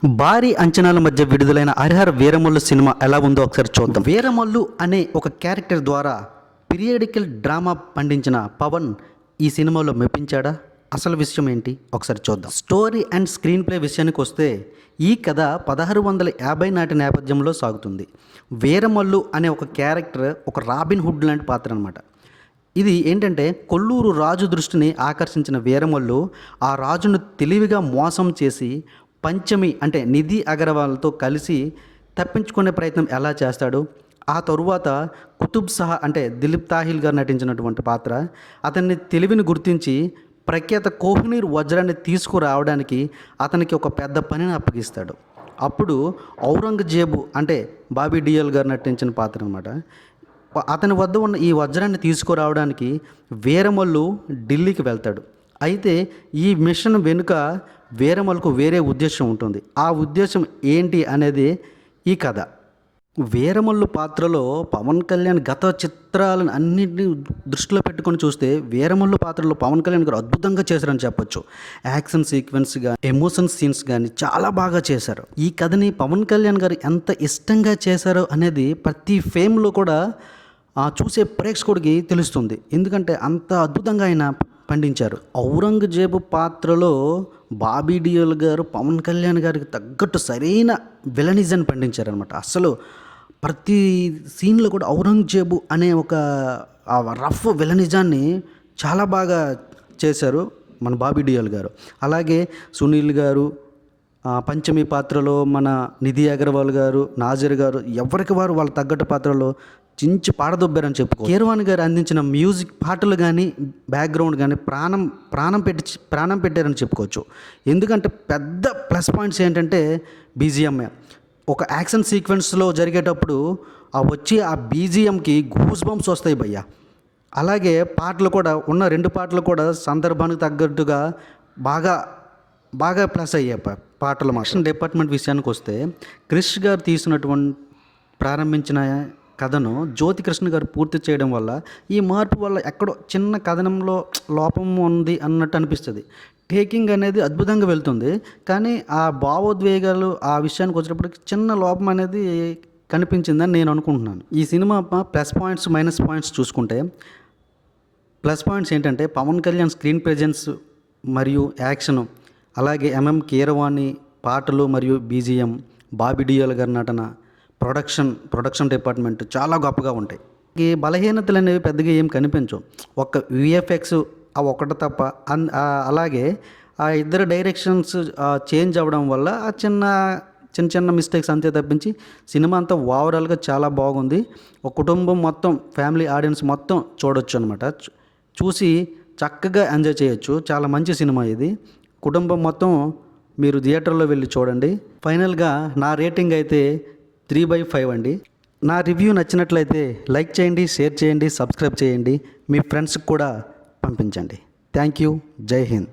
భారీ అంచనాల మధ్య విడుదలైన హరిహర వీరమల్లు సినిమా ఎలా ఉందో ఒకసారి చూద్దాం. వీరమల్లు అనే ఒక క్యారెక్టర్ ద్వారా పీరియాడికల్ డ్రామా పండించిన పవన్ ఈ సినిమాలో మెప్పించాడా? అసలు విషయం ఏంటి ఒకసారి చూద్దాం. స్టోరీ అండ్ స్క్రీన్ ప్లే విషయానికి వస్తే ఈ కథ 1650 నాటి నేపథ్యంలో సాగుతుంది. వీరమల్లు అనే ఒక క్యారెక్టర్ ఒక రాబిన్ హుడ్ లాంటి పాత్ర అనమాట. ఇది ఏంటంటే కొల్లూరు రాజు దృష్టిని ఆకర్షించిన వీరమల్లు ఆ రాజును తెలివిగా మోసం చేసి పంచమి అంటే నిధి అగర్వాల్తో కలిసి తప్పించుకునే ప్రయత్నం ఎలా చేస్తాడు. ఆ తరువాత కుతుబ్ షా అంటే దిలీప్ తాహిల్ గారు నటించినటువంటి పాత్ర అతన్ని తెలివిని గుర్తించి ప్రఖ్యాత కోహినూర్ వజ్రాన్ని తీసుకురావడానికి అతనికి ఒక పెద్ద పనిని అప్పగిస్తాడు. అప్పుడు ఔరంగజేబు అంటే బాబీ డియోల్ గారు నటించిన పాత్ర అనమాట. అతని వద్ద ఉన్న ఈ వజ్రాన్ని తీసుకురావడానికి వీరమల్లు ఢిల్లీకి వెళ్తాడు. అయితే ఈ మిషన్ వెనుక వీరమల్లుకు వేరే ఉద్దేశం ఉంటుంది. ఆ ఉద్దేశం ఏంటి అనేది ఈ కథ. వీరమల్లు పాత్రలో పవన్ కళ్యాణ్ గత చిత్రాలను అన్నింటినీ దృష్టిలో పెట్టుకొని చూస్తే వీరమల్లు పాత్రలో పవన్ కళ్యాణ్ గారు అద్భుతంగా చేశారని చెప్పొచ్చు. యాక్షన్ సీక్వెన్స్ కానీ ఎమోషన్ సీన్స్ కానీ చాలా బాగా చేశారు. ఈ కథని పవన్ కళ్యాణ్ గారు ఎంత ఇష్టంగా చేశారో అనేది ప్రతి ఫేమ్లో కూడా చూసే ప్రేక్షకుడికి తెలుస్తుంది. ఎందుకంటే అంత అద్భుతంగా ఆయన పండించారు. ఔరంగజేబు పాత్రలో బాబీ డియోల్ గారు పవన్ కళ్యాణ్ గారికి తగ్గట్టు సరైన విలనిజం పండించారనమాట. అసలు ప్రతి సీన్లో కూడా ఔరంగజేబు అనే ఒక రఫ్ విలనిజాన్ని చాలా బాగా చేశారు మన బాబీ డియోల్ గారు. అలాగే సునీల్ గారు పంచమి పాత్రలో మన నిధి అగర్వాల్ గారు, నాజర్ గారు ఎవరికి వారు వాళ్ళ తగ్గట్టు పాత్రలో చించి పాడదొబ్బారని చెప్పుకో. కీరవాణి గారు అందించిన మ్యూజిక్ పాటలు కానీ బ్యాక్గ్రౌండ్ కానీ ప్రాణం పెట్టారని చెప్పుకోవచ్చు. ఎందుకంటే పెద్ద ప్లస్ పాయింట్స్ ఏంటంటే బీజిఎంఏ. ఒక యాక్షన్ సీక్వెన్స్లో జరిగేటప్పుడు వచ్చి ఆ బీజిఎంకి గూస్ బంప్స్ వస్తాయి భయ్య. అలాగే పాటలు కూడా ఉన్న 2 పాటలు కూడా సందర్భానికి తగ్గట్టుగా బాగా ప్లస్ అయ్యాయి పాటలు. యాక్షన్ డిపార్ట్మెంట్ విషయానికి వస్తే క్రిష్ గారు తీసినటువంటి ప్రారంభించిన కథను జ్యోతికృష్ణ గారు పూర్తి చేయడం వల్ల ఈ మార్పు వల్ల ఎక్కడో చిన్న కథనంలో లోపం ఉంది అన్నట్టు అనిపిస్తుంది. టేకింగ్ అనేది అద్భుతంగా వెళ్తుంది, కానీ ఆ భావోద్వేగాలు ఆ విషయానికి వచ్చేటప్పటికి చిన్న లోపం అనేది కనిపించిందని నేను అనుకుంటున్నాను. ఈ cinema plus points minus points చూసుకుంటే ప్లస్ పాయింట్స్ ఏంటంటే పవన్ కళ్యాణ్ స్క్రీన్ ప్రెజెన్స్ మరియు యాక్షను, అలాగే కీరవాణి పాటలు మరియు బీజిఎం, బాబీ డియోల్ గారి నటన, ప్రొడక్షన్ డిపార్ట్మెంట్ చాలా గొప్పగా ఉంటాయి. ఈ బలహీనతలు అనేవి పెద్దగా ఏం కనిపించవు. ఒక విఎఫ్ఎక్స్ ఒకటి తప్ప. అలాగే ఆ ఇద్దరు డైరెక్షన్స్ చేంజ్ అవ్వడం వల్ల ఆ చిన్న మిస్టేక్స్ అంతే తప్పించి సినిమా అంతా ఓవరాల్గా చాలా బాగుంది. ఒక కుటుంబం మొత్తం ఫ్యామిలీ ఆడియన్స్ మొత్తం చూడొచ్చు అనమాట. చూసి చక్కగా ఎంజాయ్ చేయొచ్చు. చాలా మంచి సినిమా ఇది. కుటుంబం మొత్తం మీరు థియేటర్లో వెళ్ళి చూడండి. ఫైనల్గా నా రేటింగ్ అయితే 3/5 అండి. నా రివ్యూ నచ్చినట్లయితే లైక్ చేయండి, షేర్ చేయండి, సబ్స్క్రైబ్ చేయండి, మీ ఫ్రెండ్స్కి కూడా పంపించండి. Thank you. జై హింద్.